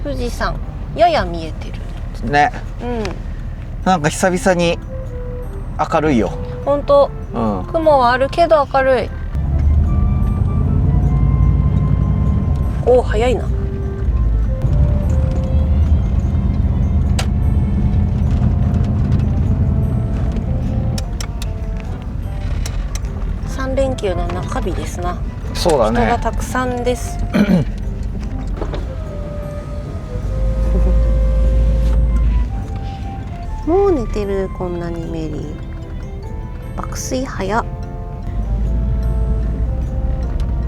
富士山やや見えてるね。うん。なんか久々に明るいよ。ほんと、うん、雲はあるけど明るい。おお、早いな。3連休の中日ですな。そうだね。人がたくさんですもう寝てる。こんなにメリー。爆睡早。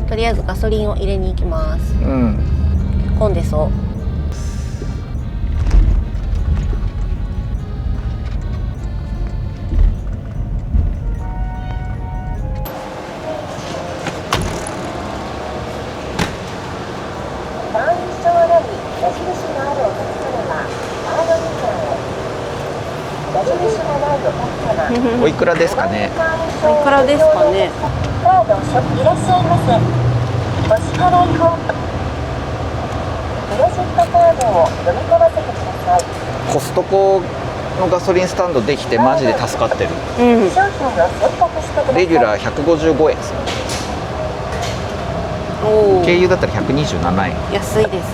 とりあえずガソリンを入れに行きます。うん。混んでそう。おいくらですかね。おいくらですかね。カードいらっしゃいませ。お支払い方クレジットカードを読み込ませてください。コストコのガソリンスタンドできてマジで助かってる。うん。商品を選択してください。レギュラー155円です。おお。経由だったら127円。安いです。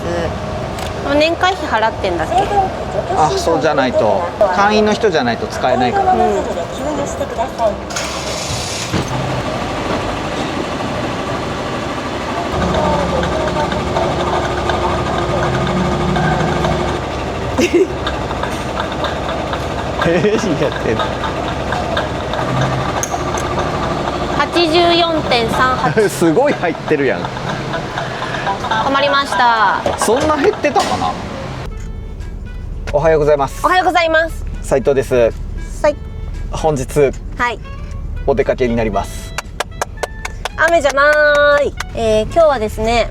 年会費払ってんだっけ。あ、そうじゃないと会員の人じゃないと使えないから。ノズルで給油してください。何やってんの。84.38 すごい入ってるやん。止まりました。そんな減ってたかな。おはようございます。おはようございます。斉藤です。はい。本日はい。お出かけになります。雨じゃない。今日はですね、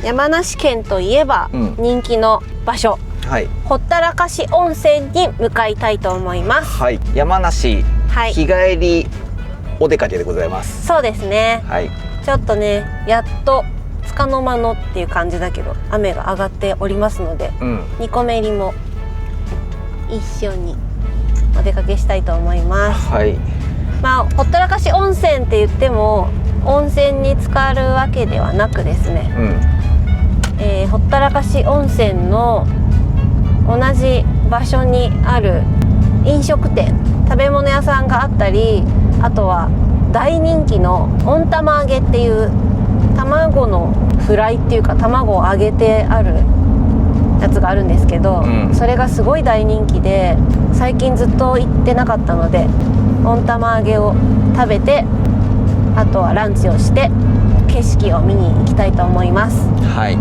山梨県といえば人気の場所、はい。ほったらかし温泉に向かいたいと思います。はい。山梨、はい。日帰りお出かけでございます。そうですね。はい。ちょっとね、やっと束の間のっていう感じだけど雨が上がっておりますので、うん。ニコメリも一緒にお出かけしたいと思います。はい。まあほったらかし温泉って言っても温泉に浸かるわけではなくですね、うん。ほったらかし温泉の同じ場所にある飲食店、食べ物屋さんがあったり、あとは大人気の温玉揚げっていう卵のフライっていうか卵を揚げてあるやつがあるんですけど、うん、それがすごい大人気で最近ずっと行ってなかったので温玉揚げを食べて、あとはランチをして景色を見に行きたいと思います。はい。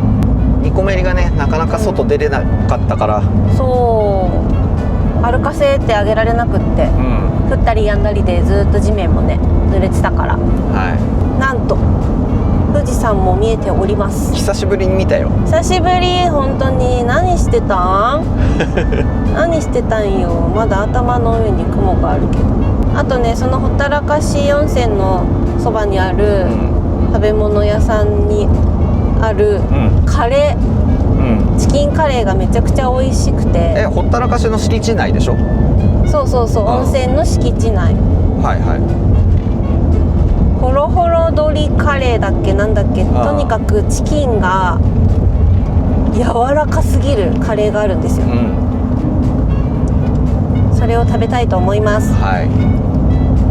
ニコメリがね、なかなか外出れなかったから、そう歩かせてあげられなくって、うん、降ったりやんだりでずっと地面もね濡れてたから、はなんと富士山も見えております。い。久しぶりに見たよ。久しぶり。本当に。何してたん何してたんよ。まだ頭の上に雲があるけど。あとね、そのほったらかし温泉のそばにある食べ物屋さんにあるカレー、チキンカレーがめちゃくちゃ美味しくて。ほったらかしの敷地内でしょ。そうそうそう、温泉の敷地内。はいはい。ホロホロ鶏カレーだっけなんだっけ、とにかくチキンが柔らかすぎるカレーがあるんですよ、うん、それを食べたいと思います。はい。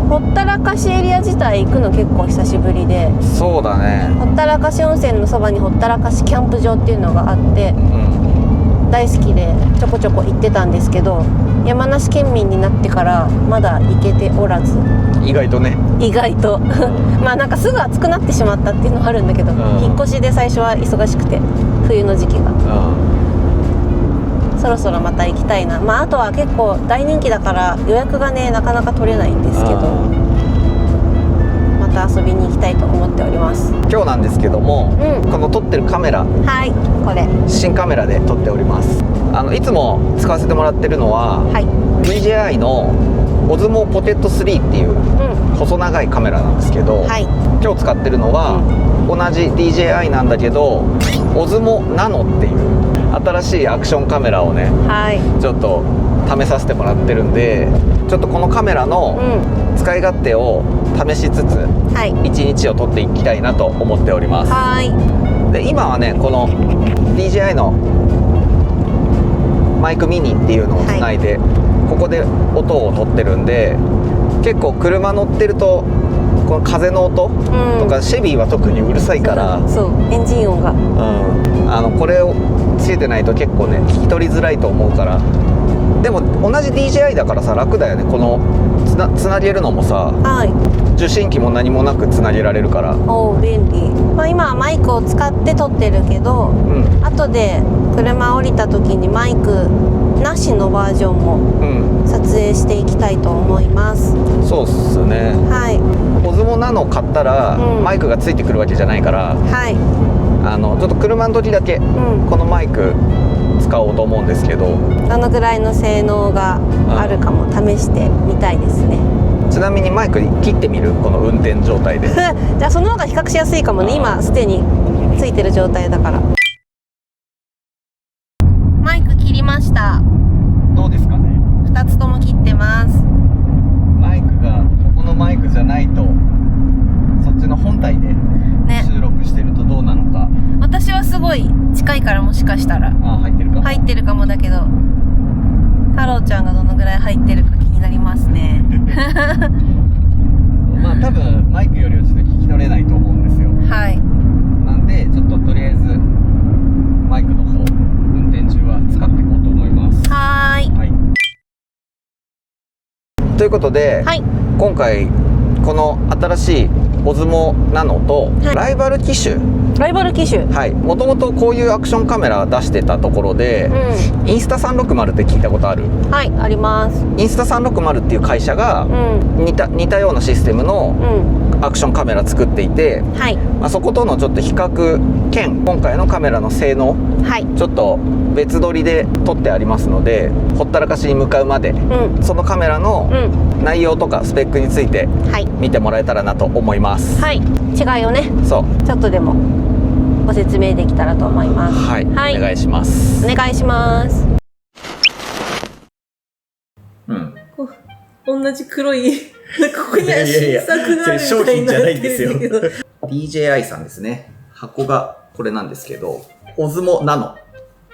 ほったらかしエリア自体行くの結構久しぶりで、そうだね。ほったらかし温泉のそばにほったらかしキャンプ場っていうのがあって、うん、大好きでちょこちょこ行ってたんですけど、山梨県民になってからまだ行けておらず、意外とね。意外とまあなんかすぐ暑くなってしまったっていうのはあるんだけど、引っ越しで最初は忙しくて冬の時期が、そろそろまた行きたいな。まああとは結構大人気だから予約がねなかなか取れないんですけど、また遊びに行きたいと思っております。今日なんですけども、この撮ってるカメラ、はい、これ新カメラで撮っております。いつも使わせてもらってるのは、はい、DJI のオズモポケット3っていう細長いカメラなんですけど、はい、今日使ってるのは、同じ DJI なんだけどオズモナノっていう新しいアクションカメラをねはいちょっと試させてもらってるんで、ちょっとこのカメラの使い勝手を試しつつはい1日を撮っていきたいなと思っております。はいで今はねこの DJI のマイクミニっていうのをつないで、ここで音を取ってるんで、結構車乗ってるとこの風の音とか、シェビーは特にうるさいから、そうエンジン音がこれをつけてないと結構ね聞き取りづらいと思うから。でも同じ DJI だからさ楽だよね。このつなげるのもさ、はい受信機も何もなくつなげられるから。おー便利。まあ今はマイクを使って撮ってるけど、後で車降りた時にマイクなしのバージョンも撮影していきたいと思います。そうっすね。はい。オズモナノ買ったら、マイクがついてくるわけじゃないから、はい。ちょっと車の時だけこのマイク使おうと思うんですけど、どのぐらいの性能があるかも試してみたいですね。ちなみにマイク切ってみる？この運転状態で。じゃあその方が比較しやすいかもね。今すでについてる状態だから。マイク切りました。どうですかね。2つとも切ってます。マイクがここのマイクじゃないと、そっちの本体で収録してるとどうなのか。私はすごい近いからもしかしたら入ってるかも。入ってるかもだけど、太郎ちゃんがどのぐらい入ってるか気になりますね。まあ多分マイクよりはちょっと聞き取れないと思うんですよ。はい。なんでちょっととりあえずマイクの方運転中は使っていこうと思います。はい。ということで、今回この新しいオズモナノとライバル機種、もともとこういうアクションカメラ出してたところで、インスタ360って聞いたことある？はい、あります。インスタ360っていう会社が似たようなシステムのアクションカメラ作っていて、そことのちょっと比較兼今回のカメラの性能、ちょっと別撮りで撮ってありますので、ほったらかしに向かうまで、そのカメラの内容とかスペックについて見てもらえたらなと思います。違いをね、そうちょっとでもご説明できたらと思います。お願いします。お願いします。同じ黒いここには新作があるみたい商品じゃないんですよ。DJI さんですね。箱がこれなんですけど、オズモナノ。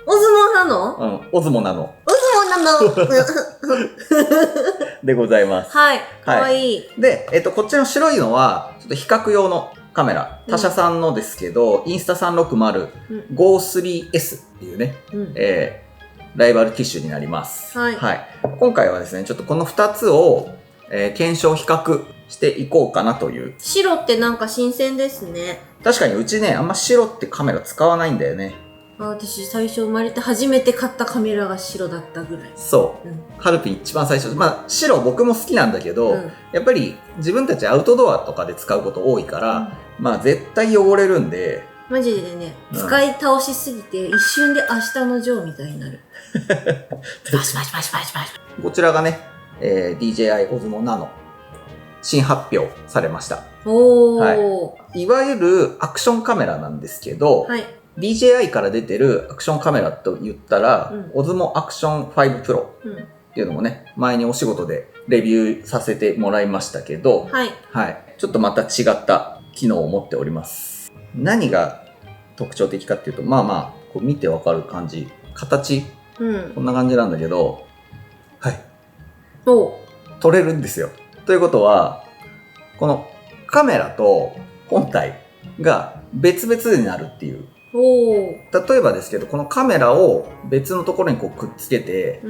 オズモなの？オズモナノ。オズモなのでございます。はい、かわいい。で、こっちの白いのはちょっと比較用のカメラ、他社さんのですけど、インスタ360 GO3S っていうね、ライバル機種になります。今回はですね、ちょっとこの2つを、検証比較していこうかなという。白ってなんか新鮮ですね。確かにうちね、あんま白ってカメラ使わないんだよね。私最初生まれて初めて買ったカメラが白だったぐらい。そう。ハルピン一番最初。白僕も好きなんだけど、やっぱり自分たちアウトドアとかで使うこと多いから、絶対汚れるんで。マジでね、使い倒しすぎて一瞬で明日のジョーみたいになる。バシバシバシバシバシ。こちらがね、DJI Osmo Nano 新発表されました。いわゆるアクションカメラなんですけど、DJI から出てるアクションカメラと言ったら、Osmo Action 5 Pro っていうのもね、前にお仕事でレビューさせてもらいましたけど、ちょっとまた違った機能を持っております。何が特徴的かっていうと、こう見てわかる感じ、形、こんな感じなんだけど、撮れるんですよ。ということは、このカメラと本体が別々になるっていう。例えばですけど、このカメラを別のところにこうくっつけて、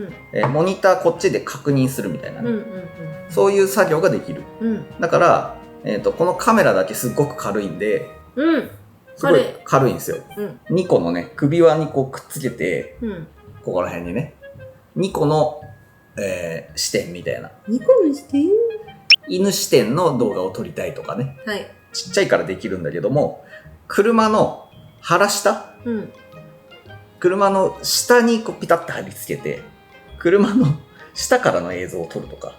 モニターこっちで確認するみたいなね、そういう作業ができる。だから、このカメラだけすっごく軽いんで、すごい軽いんですよ。2個のね、首輪にこうくっつけて、ここら辺にね、2個の、視点みたいな。2個の視点？犬視点の動画を撮りたいとかね。ちっちゃいからできるんだけども、車の腹下、車の下にこうピタッと貼り付けて、車の下からの映像を撮るとか。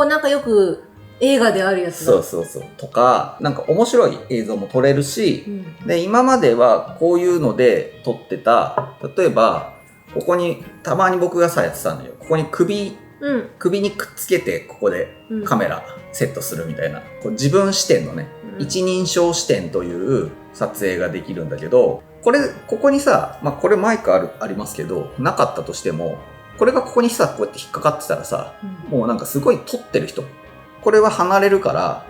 なんかよく映画であるやつだ。そうそうそう。とか、なんか面白い映像も撮れるし、うん、で、今まではこういうので撮ってた、例えば、ここに、たまに僕がさ、やってたのよ。ここに首にくっつけて、ここでカメラセットするみたいな。こう自分視点のね、一人称視点という撮影ができるんだけど、ここにさ、まあ、これマイクありますけど、なかったとしても、これがここにさ、こうやって引っかかってたらさ、もうなんかすごい撮ってる人。これは離れるから、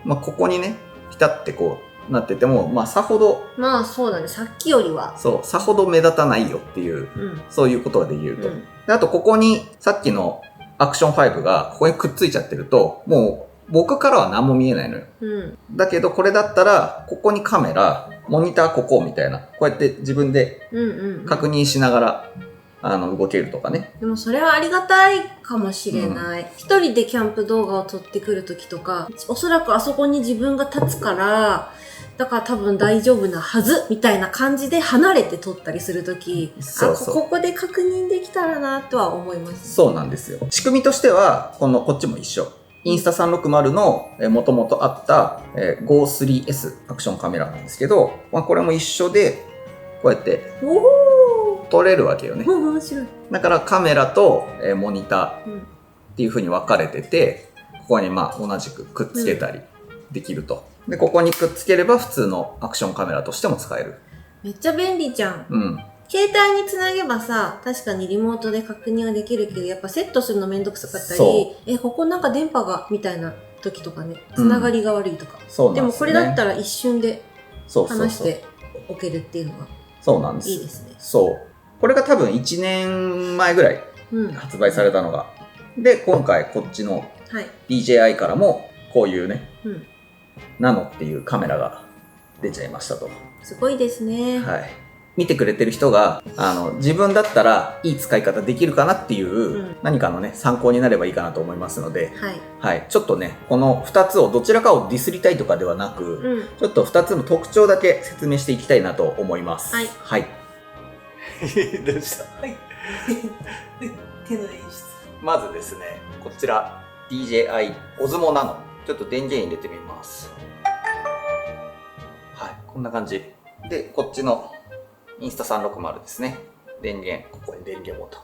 まあ、ここにね、ピタってこうなってても、まあ、さほど、まあそうだね、さっきよりは。そう、さほど目立たないよっていう、そういうことができると。であと、ここに、さっきのアクション5が、ここにくっついちゃってると、もう、僕からは何も見えないのよ。だけど、これだったら、ここにカメラ、モニターここみたいな、こうやって自分で確認しながら、動けるとかね。でもそれはありがたいかもしれない。一人でキャンプ動画を撮ってくるときとか、おそらくあそこに自分が立つから、だから多分大丈夫なはずみたいな感じで離れて撮ったりするとき、ここで確認できたらなとは思います。そうなんですよ。仕組みとしては、こっちも一緒。インスタ360の元々あった Go3S アクションカメラなんですけど、まあ、これも一緒で、こうやって撮れるわけよね。面白い。だからカメラとモニターっていう風に分かれてて、ここにまあ同じくくっつけたりできると。で、ここにくっつければ普通のアクションカメラとしても使える。めっちゃ便利じゃん。携帯につなげばさ、確かにリモートで確認はできるけど、やっぱセットするのめんどくさかったり、ここなんか電波が、みたいな時とかね、つながりが悪いとか。でもこれだったら一瞬で話しておけるっていうのが、そうなんです。いいですね。そう。これが多分1年前ぐらい発売されたのが。で、今回こっちの DJI からもこういうね、ナノっていうカメラが出ちゃいましたと。すごいですね。はい。見てくれてる人が、自分だったらいい使い方できるかなっていう、何かのね、参考になればいいかなと思いますので、はい。ちょっとね、この2つをどちらかをディスりたいとかではなく、ちょっと2つの特徴だけ説明していきたいなと思います。はい。はい。どうしたはい。手の演出。まずですね、こちら、DJI Osmo Nano。ちょっと電源入れてみます。はい。こんな感じ。で、こっちのインスタ360ですね。電源、ここに電源ボタン。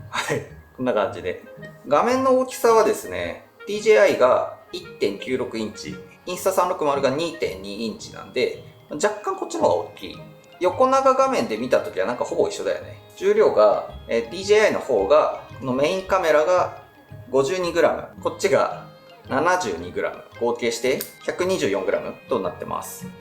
はい。こんな感じで。画面の大きさはですね、DJI が 1.96 インチ、インスタ360が 2.2 インチなんで、若干こっちの方が大きい。横長画面で見たときはなんかほぼ一緒だよね。重量が、DJI の方が、このメインカメラが 52g、こっちが 72g、合計して 124g となってます。こ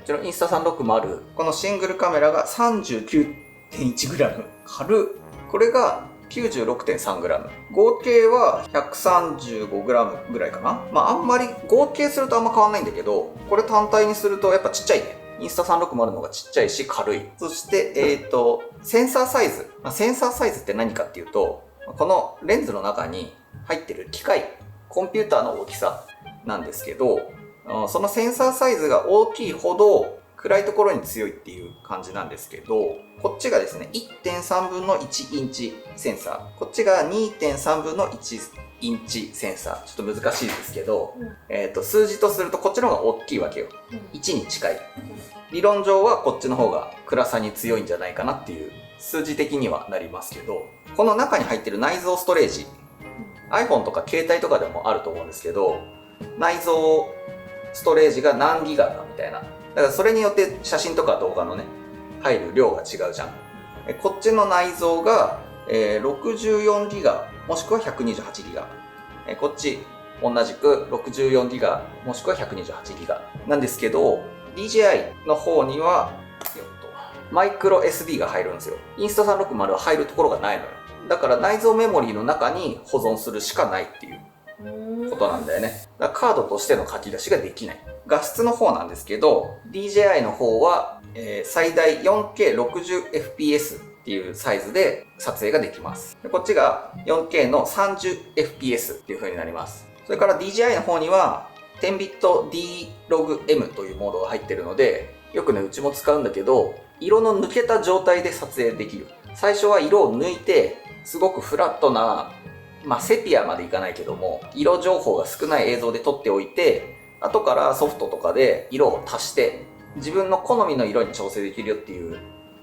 ちらインスタ360、このシングルカメラが 39.1g、軽っ。これが 96.3g。合計は 135g ぐらいかな。まああんまり、合計するとあんま変わんないんだけど、これ単体にするとやっぱちっちゃいね。インスタ360の方がちっちゃいし軽い。そして、センサーサイズ。センサーサイズって何かっていうと、このレンズの中に入ってる機械、コンピューターの大きさなんですけど、そのセンサーサイズが大きいほど暗いところに強いっていう感じなんですけど、こっちがですね、1.3 分の1インチセンサー。こっちが 2.3 分の1インチセンサー。ちょっと難しいですけど、数字とするとこっちの方が大きいわけよ。1に近い。理論上はこっちの方が暗さに強いんじゃないかなっていう数字的にはなりますけど、この中に入ってる内蔵ストレージ、iPhone とか携帯とかでもあると思うんですけど、内蔵ストレージが何ギガかみたいな。だからそれによって写真とか動画のね、入る量が違うじゃん。こっちの内蔵が、64ギガもしくは128ギガ。こっち同じく64ギガもしくは128ギガなんですけど、DJI の方にはマイクロ SD が入るんですよ。インスタ360は入るところがないのよ。だから内蔵メモリーの中に保存するしかないっていうことなんだよね。だからカードとしての書き出しができない。画質の方なんですけど、DJI の方は、最大 4K60fps っていうサイズで撮影ができます。でこっちが 4K の 30fps っていう風になります。それから DJI の方には 10bit D-Log-M というモードが入ってるので、よくね、うちも使うんだけど、色の抜けた状態で撮影できる。最初は色を抜いて、すごくフラットなセピアまでいかないけども、色情報が少ない映像で撮っておいて、後からソフトとかで色を足して、自分の好みの色に調整できるよっていう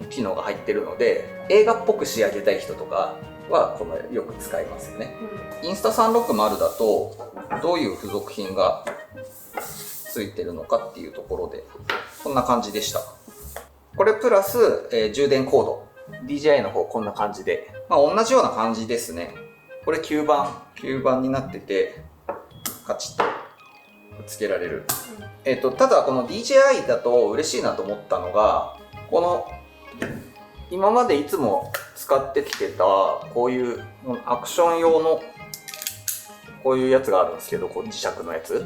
機能が入ってるので、映画っぽく仕上げたい人とかはよく使いますよね。インスタ360だと、どういう付属品がついてるのかっていうところで、こんな感じでした。これプラス、充電コード。DJI の方こんな感じで。同じような感じですね。これ吸盤になってて、カチッとつけられる。ただこの DJI だと嬉しいなと思ったのが、今までいつも使ってきてた、こういうアクション用の、こういうやつがあるんですけど、磁石のやつ。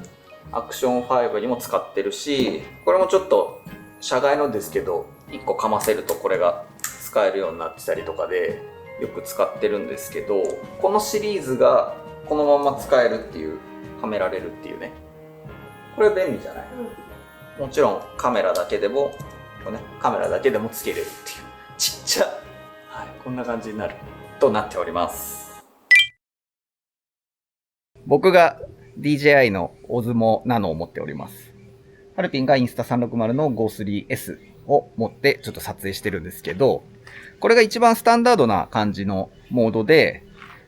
アクション5にも使ってるし、これもちょっと、社外のですけど、1個かませるとこれが使えるようになってたりとかで、よく使ってるんですけど、このシリーズがこのまま使えるっていう、はめられるっていうね。これ便利じゃない？もちろんカメラだけでも、つけれるっていう。ちっちゃ。はい、こんな感じになる。となっております。僕が DJI の Osmo Nano を持っております。ハルピンがインスタ360の Go3S を持ってちょっと撮影してるんですけど、これが一番スタンダードな感じのモードで、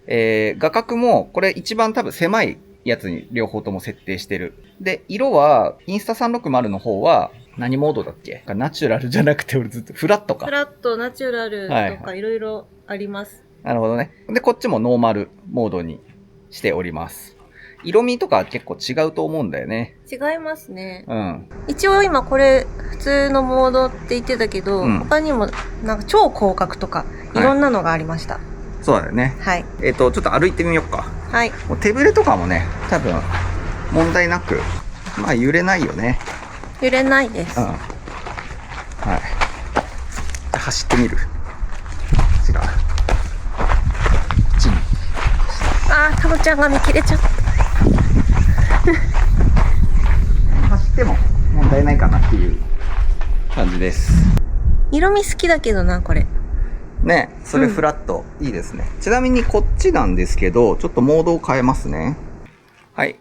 画角もこれ一番多分狭いやつに両方とも設定してる。で、色はインスタ360の方は何モードだっけ？ナチュラルじゃなくて俺ずっとフラットか。フラット、ナチュラルとかいろいろあります。なるほどね。で、こっちもノーマルモードにしております。色味とか結構違うと思うんだよね。違いますね。うん。一応今これ普通のモードって言ってたけど、他にもなんか超広角とかいろんなのがありました。そうだよね。はい。ちょっと歩いてみようか。はい。もう手ぶれとかもね、多分問題なく、揺れないよね。揺れないです。はい。走ってみる。違う。タロちゃんが見切れちゃった。走っても問題ないかなっていう感じです。色味好きだけどな、これ。ね、それフラット、いいですね。ちなみにこっちなんですけど、ちょっとモードを変えますね。はい。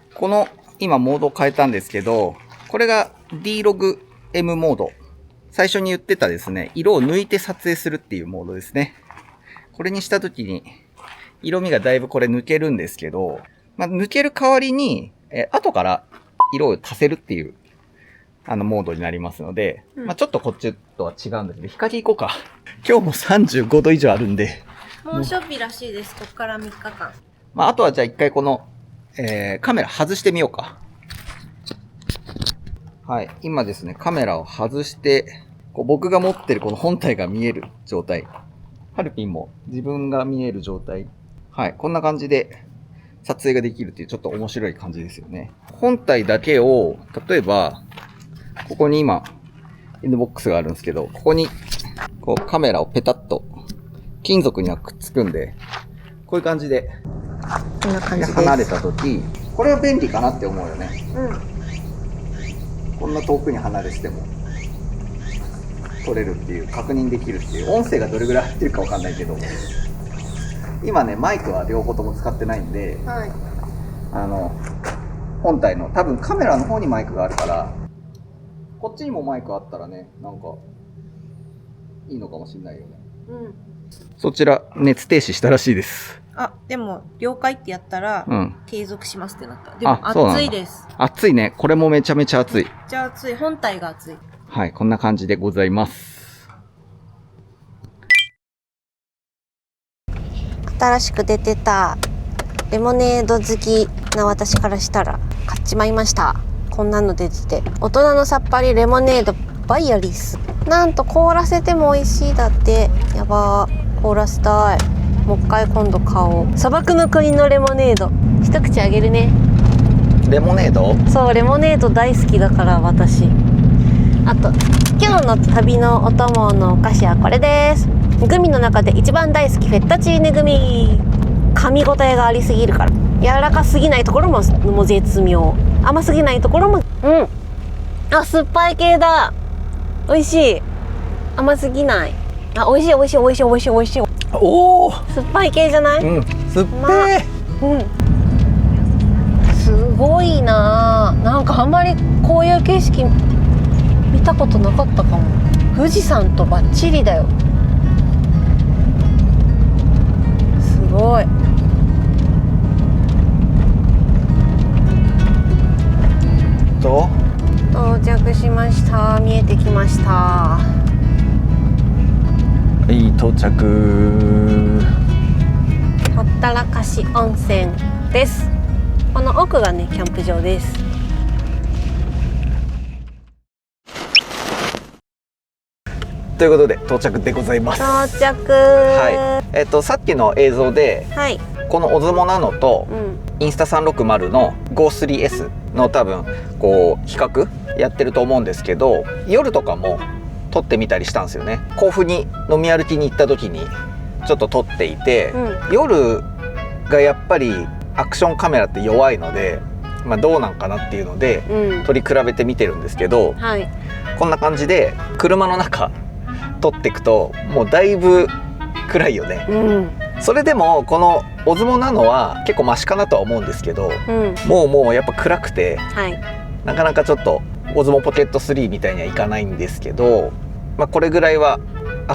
今モードを変えたんですけど、これが D-Log M モード。最初に言ってたですね、色を抜いて撮影するっていうモードですね。これにしたときに、色味がだいぶこれ抜けるんですけど、抜ける代わりに、後から色を足せるっていう、モードになりますので、ちょっとこっちとは違うんだけど、光行こうか。今日も35度以上あるんで。猛暑日らしいです、こっから3日間。あとはじゃあ一回この、カメラ外してみようか。はい。今ですね、カメラを外して、僕が持ってるこの本体が見える状態。ハルピンも自分が見える状態。はい。こんな感じで撮影ができるっていうちょっと面白い感じですよね。本体だけを、例えば、ここに今、インドボックスがあるんですけど、ここに、カメラをペタッと、金属にはくっつくんで、こういう感じで、こんな感じです。離れた時、これは便利かなって思うよね。こんな遠くに離れてても、撮れるっていう、確認できるっていう、音声がどれぐらい入ってるかわかんないけど、今ね、マイクは両方とも使ってないんで、本体の、多分カメラの方にマイクがあるから、こっちにもマイクあったらね、なんか、いいのかもしれないよね。そちら、熱停止したらしいです。でも、了解ってやったら、継続しますってなった。でも、熱いです。熱いね。これもめちゃめちゃ熱い。めっちゃ熱い。本体が熱い。はい、こんな感じでございます。新しく出てたレモネード好きな私からしたら買っちまいました。こんなの出てて、大人のさっぱりレモネードバイアリス、なんと凍らせても美味しいだって。やばー、凍らせたい。もう一回今度買おう。砂漠の国のレモネード、一口あげるね。レモネード？そう、レモネード大好きだから私。あと今日の旅のお供のお菓子はこれです。グミの中で一番大好き、フェッタチーネグミ。噛み応えがありすぎるから、柔らかすぎないところももう絶妙、甘すぎないところも酸っぱい系だ。美味しい。甘すぎない。美味しい美味しい美味しい美味しい美味しい。おお、酸っぱい系じゃない？酸っぱい。すごいな。なんかあんまりこういう景色見たことなかったかも。富士山とバッチリだよ。すごい。到着しました。見えてきました。はい、到着。ほったらかし温泉です。この奥がねキャンプ場です。ということで到着でございます。到着。はい。さっきの映像で、はい、このオズモナノと、インスタ360の GO3S の多分こう比較やってると思うんですけど、夜とかも撮ってみたりしたんですよね。甲府に飲み歩きに行った時にちょっと撮っていて、夜がやっぱりアクションカメラって弱いので、まあ、どうなんかなっていうので、撮り比べてみてるんですけど、はい、こんな感じで車の中撮っていくともうだいぶ暗いよね。それでもこのオズモナノは結構マシかなとは思うんですけど、もうやっぱ暗くて、はい、なかなかちょっとオズモポケット3みたいにはいかないんですけど、まあ、これぐらいは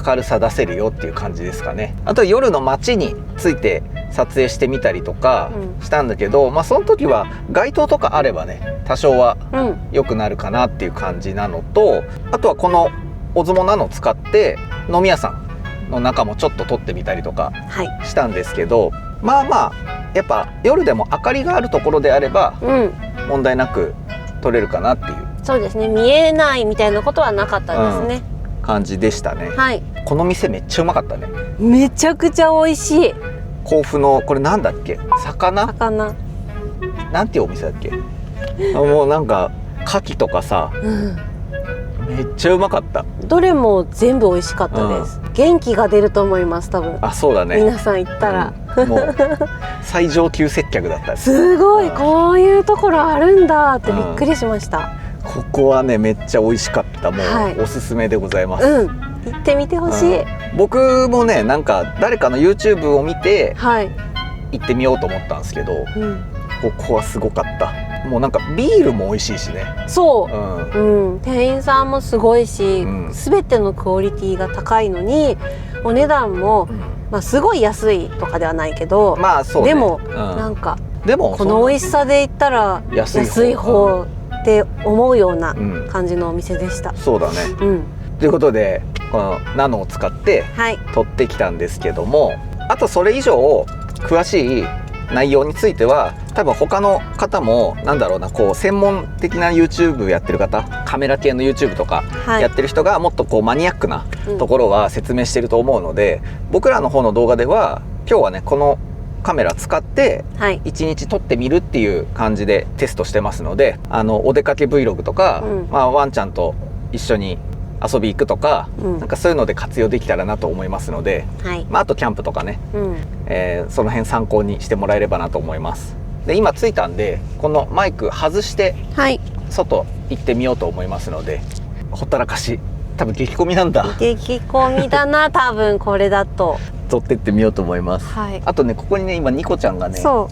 明るさ出せるよっていう感じですかね。あと夜の街について撮影してみたりとかしたんだけど、まあその時は街灯とかあればね多少は良くなるかなっていう感じなのと、あとはこのオズモナノを使って飲み屋さんの中もちょっと撮ってみたりとかしたんですけど、まあまあやっぱ夜でも明かりがあるところであれば問題なく撮れるかなっていう、そうですね、見えないみたいなことはなかったですね、感じでしたね。はい、この店めっちゃうまかったね。めちゃくちゃ美味しい。甲府のこれなんだっけ、魚なんていうお店だっけもうなんか牡蠣とかさ、めっちゃうまかった。どれも全部美味しかったです、元気が出ると思います多分。あ、そうだね、皆さん行ったら、もう最上級接客だった。すごい、こういうところあるんだってびっくりしました、ここはねめっちゃ美味しかった。もう、おすすめでございます。行ってみてほしい、僕もねなんか誰かの YouTube を見て、行ってみようと思ったんですけど、ここはすごかった。もうなんかビールも美味しいしね。そう、店員さんもすごいし、全てのクオリティが高いのにお値段も、まあすごい安いとかではないけど、まあそうね、でも、なんかこの美味しさで言ったら安い方って思うような感じのお店でした。そうだね、ということでこのナノを使って撮ってきたんですけども、あとそれ以上詳しい内容については多分他の方もなんだろうな、こう専門的な YouTube やってる方、カメラ系の YouTube とかやってる人がもっとこうマニアックなところは説明してると思うので、僕らの方の動画では今日はねこのカメラ使って1日撮ってみるっていう感じでテストしてますので、お出かけ Vlog とか、まあ、ワンちゃんと一緒に遊び行くとか、なんかそういうので活用できたらなと思いますので、まあ、あとキャンプとかね、その辺参考にしてもらえればなと思います。で今着いたんでこのマイク外して外行ってみようと思いますので、ほったらかし多分激混みなんだ。激混みだな多分これだと撮ってってみようと思います、あとねここにね今ニコちゃんがねこ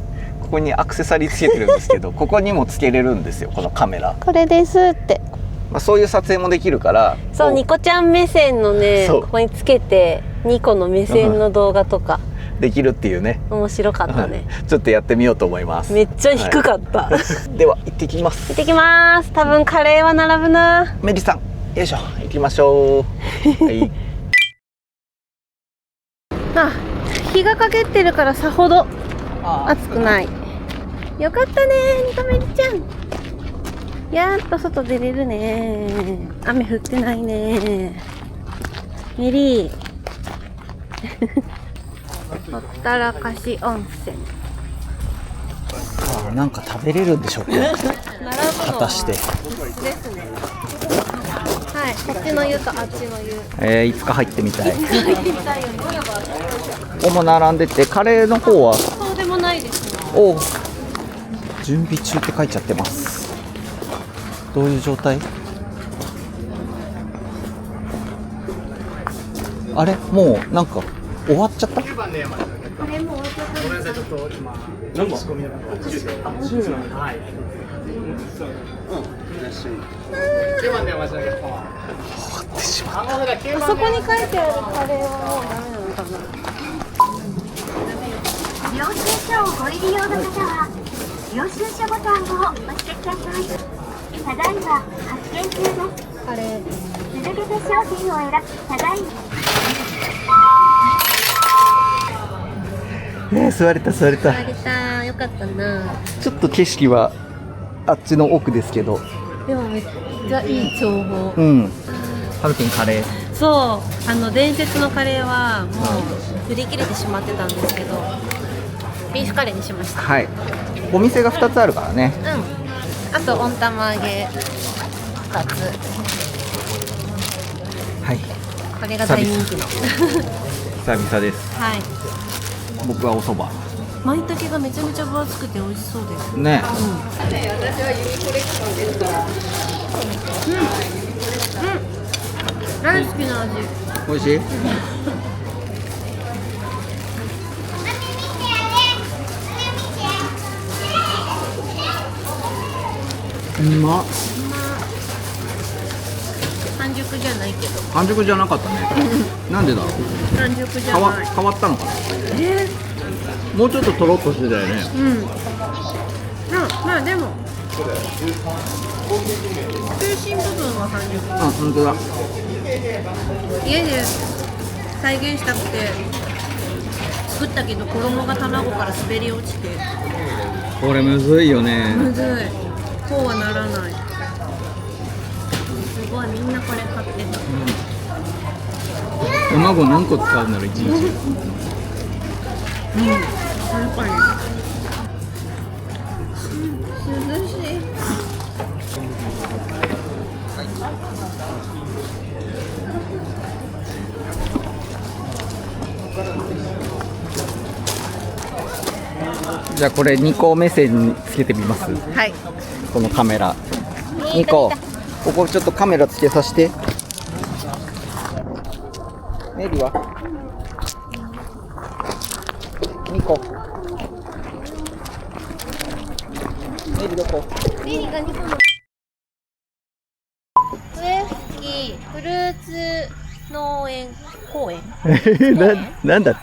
こにアクセサリーつけてるんですけどここにもつけれるんですよこのカメラ。これですって、まあ、そういう撮影もできるから、そうニコちゃん目線のねここにつけてニコの目線の動画とかできるっていうね、面白かったねちょっとやってみようと思います。めっちゃ低かった、では行ってきます。行ってきます。多分カレーは並ぶな。メリさんよいしょ行きましょうはいあ、日がかけてるからさほど暑くない。よかったねニコメリちゃん、やっと外出れるね。雨降ってないねメリーほったらかし温泉。なんか食べれるんでしょうか果たしてですね。はい、こっちの湯とあっちの湯。いつか入ってみたい。ここも並んでて、カレーの方はそうでもないですね。お、準備中って書いちゃってます。どういう状態？あれ、もうなんか終わっちゃった？これもおいくらごめんなさい、ちょっと今、何本仕込みの方が10で。はい。9番でお待ち上げ。あそこに書いてあるカレーはもうダメなのかな。領収書をご入り用の方は領収書ボタンを押してください。ただいま発券中です。カレー続けて商品を選び、ただいま座れた座れた。あげた、よかったな。ちょっと景色はあっちの奥ですけど。でもめっちゃいい情報。うん。ハルくんカレー。そう、伝説のカレーはもう売り切れてしまってたんですけど、ビーフカレーにしました。はい。お店が2つあるからね。あと温玉揚げ2つ。はい。これが大人気の。久々です。はい。僕はお蕎麦。舞茸がめちゃめちゃ分厚くて美味しそうです。ね。大好きな味。美味しい？うまっ。半熟じゃないけど。半熟じゃなかったね。なんでだろう。半熟じゃない。変わったのかな。もうちょっととろっとしてたよね。まあでも中心部分は半熟。あ、本当だ。家で再現したくて作ったけど衣が卵から滑り落ちて。これむずいよね。むずい。こうはならない。すごいみんなこれ買ってた。卵何個使うんだろう、一日。確かに。涼しい。じゃあこれ2個目線につけてみます。はい。このカメラ。2個。ここちょっとカメラつけさせて。ネリは2個。ネリどこ？リリが2個の。笛吹フルーツ農園公園。なんだ。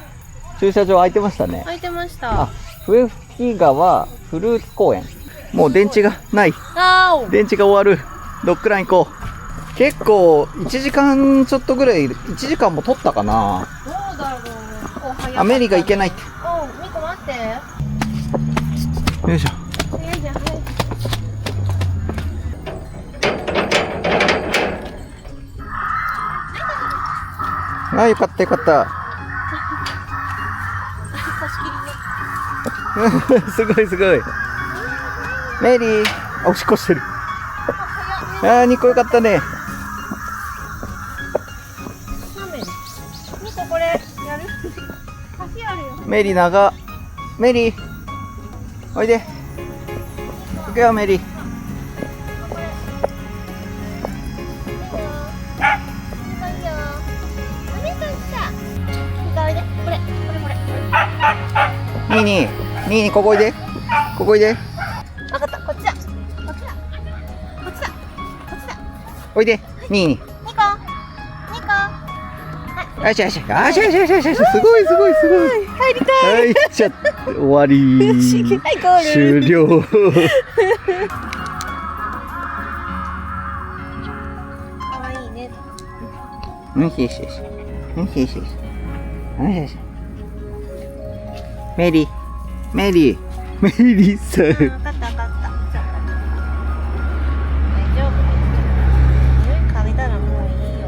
駐車場空いてましたね。空いてました。笛吹川フルーツ公園。もう電池がない。電池が終わる。ドッグラン行こう。結構1時間ちょっとぐらい、1時間も取ったかな。どうだろう。アメリカ行けないって。ミコ待って。よいしょ。早いじゃん、早い。あ、よかったよかった。すごいすごい。メリー、あ、おしっこしてる。あー、2個よかったね。ミコこれやる？橋あるよ。メリー長。メリー、おいで。行くよメリー。ニーニーここおいで。ここおいで。わかった、こっちだ。こっちだ。こっちだ。こっちだ。おいで。ニーニー。ニコ。はい。よしよし。あしよしよしよしよし。すごいすごいすごい。入りたい。入っちゃって終わり。はい、ゴール。終了。かわいいね。よしよしよし。よしよしよし。よしよし。メリーさん。わかったわかった。大丈夫。匂い嗅いだらもういいよ。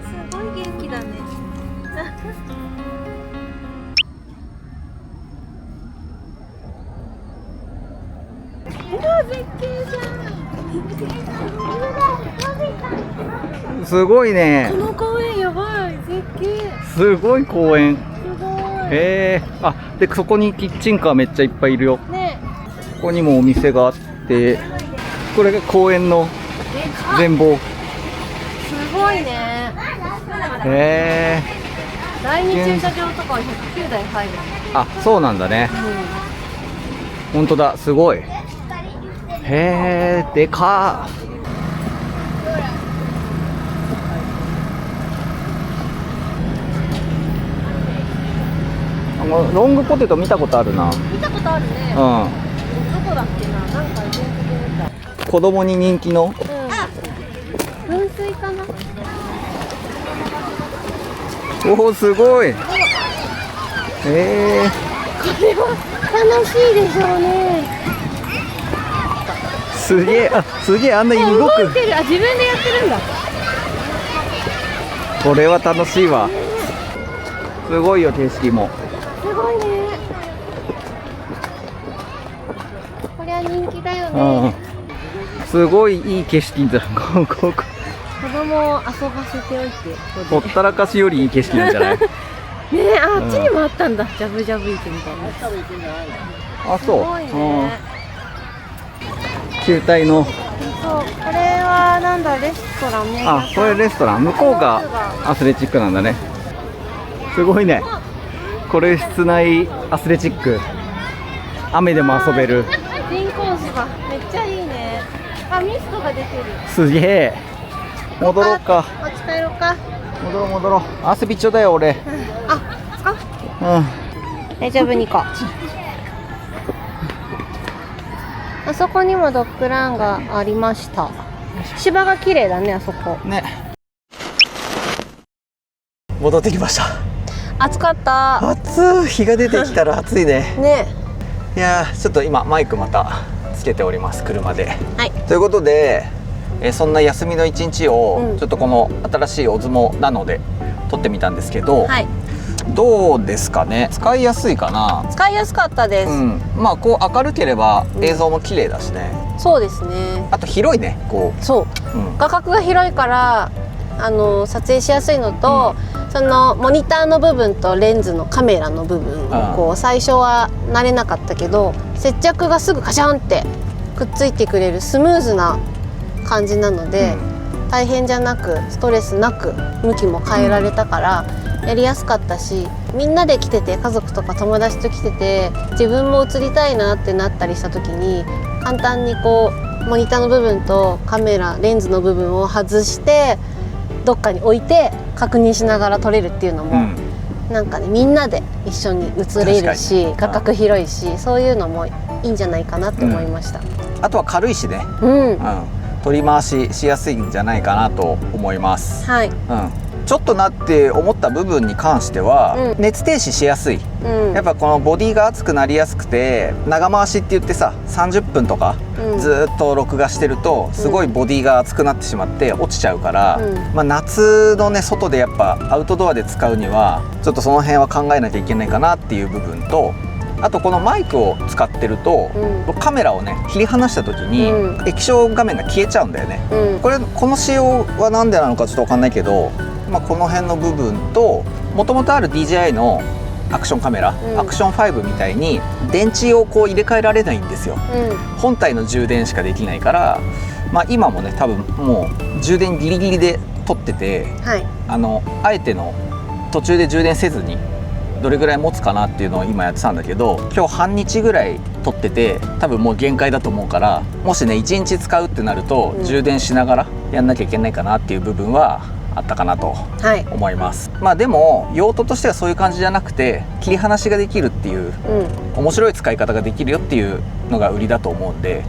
すごい元気だね。うわ、絶景じゃん。すごいねこ。の公園やばい。絶景。すごい公園。すごい。へえ。あ、でそこにキッチンカーめっちゃいっぱいいるよ。ね。ここにもお店があって、これが公園の全貌。すごいね。へえ。第二駐車場とかは109台入る。あ、そうなんだね。本当だ、すごい。へえ、でかー。ロングポテト見たことあるな。見たことあるね。うどこだっけな、なんかイベントで見た。ん。子供に人気の。噴水かな。おお、すごい。へえ。これは楽しいでしょうね。すげえ、あ、すげえ、あんなに動動いく。てる。あ、自分でやってるんだ。これは楽しいわ。すごいよ、景色も。すごいね。これは人気だようねん。。すごいいい景色だ。ここ。子供を遊ばせておいて。ほったらかしよりいい景色なんじゃない？ねえ、あっちにもあったんだ。ジャブジャブ池みたいなやつ。あ、そう。すごいね。球体の。そう、これはなんだ、レストランね。あ、これレストラン。向こうがアスレチックなんだね。すごいね。これ室内アスレチック。雨でも遊べる。人工芝、めっちゃいいね。あ、ミストが出てる。すげえ。戻ろうか。あっち帰ろうか。戻ろう。汗びっちょだよ、俺。あ、使う。うん。大丈夫にか。あそこにもドッグランがありました。芝が綺麗だね、あそこ。ね。戻ってきました。暑かった。暑い。日が出てきたら暑いね。ね。いやー、ちょっと今マイクまたつけております、車で。はい。ということで、そんな休みの一日を、うんちょっとこの新しいお相撲なので撮ってみたんですけど、はい。どうですかね。使いやすいかな。使いやすかったです。うん、まあこう明るければ映像も綺麗だしね。そうですね。あと広いね、こそう。う。うん。画角が広いから撮影しやすいのと、そのモニターの部分とレンズのカメラの部分をこう最初は慣れなかったけど、接着がすぐカシャンってくっついてくれるスムーズな感じなので、大変じゃなくストレスなく向きも変えられたからやりやすかったし、みんなで来てて家族とか友達と来てて自分も映りたいなってなったりした時に簡単にこうモニターの部分とカメラレンズの部分を外してどっかに置いて確認しながら撮れるっていうのも、なんかね、みんなで一緒に映れるし画角広いし、そういうのもいいんじゃないかなって思いました。あとは軽いしね、取り回ししやすいんじゃないかなと思います。はい。ちょっとなって思った部分に関しては、熱停止しやすい。やっぱこのボディが熱くなりやすくて、長回しって言ってさ30分とかずっと録画してるとすごいボディが熱くなってしまって落ちちゃうから、まあ、夏のね外でやっぱアウトドアで使うにはちょっとその辺は考えなきゃいけないかなっていう部分と、あとこのマイクを使ってると、カメラをね切り離した時に液晶画面が消えちゃうんだよね。この仕様は何でなのかちょっと分かんないけど、まあ、この辺の部分ともともとある DJI のアクションカメラ、アクション5みたいに電池をこう入れ替えられないんですよ。本体の充電しかできないから、まあ、今もね多分もう充電ギリギリで撮ってて、あえての途中で充電せずにどれぐらい持つかなっていうのを今やってたんだけど、今日半日ぐらい撮ってて多分もう限界だと思うから、もしね1日使うってなると充電しながらやんなきゃいけないかなっていう部分はあったかなと思います。まあでも用途としてはそういう感じじゃなくて、切り離しができるっていう、面白い使い方ができるよっていうのが売りだと思うんで、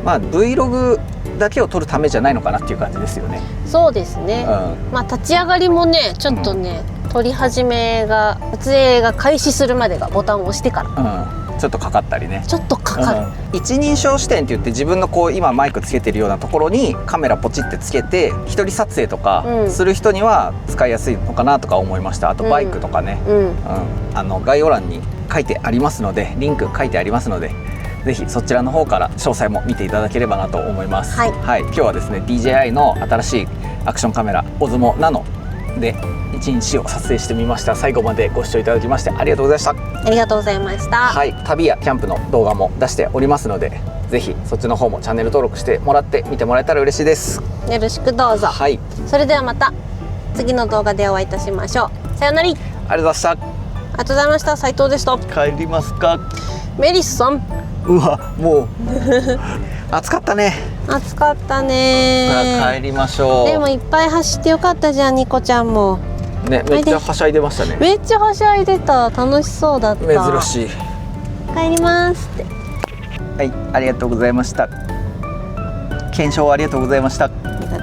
まあ Vlog だけを撮るためじゃないのかなっていう感じですよね。そうですね。まあ立ち上がりもねちょっとね、撮り始めが撮影が開始するまでがボタンを押してから、ちょっとかかったりね。ちょっとかかる。一人称視点って言って自分のこう今マイクつけてるようなところにカメラポチってつけて一人撮影とかする人には使いやすいのかなとか思いました。あとバイクとかね、概要欄に書いてありますので、リンク書いてありますので、ぜひそちらの方から詳細も見ていただければなと思います。今日はですね DJI の新しいアクションカメラ Osmo Nano で一日を撮影してみました。最後までご視聴いただきましてありがとうございました。ありがとうございました。旅やキャンプの動画も出しておりますので、ぜひそっちの方もチャンネル登録してもらって見てもらえたら嬉しいです。よろしくどうぞ。それではまた。次の動画でお会いいたしましょう。さよなら。ありがとうございました。ありがとうございました。斉藤でした。帰りますか。メリスさん。うわ、もう暑かったね。暑かったね。さあ帰りましょう。でもいっぱい走ってよかったじゃん、ニコちゃんも。ね、めっちゃはしゃいでましたね。めっちゃはしゃいでた。楽しそうだった。珍しい。帰りますって。はい、ありがとうございました。検証ありがとうございました。ありが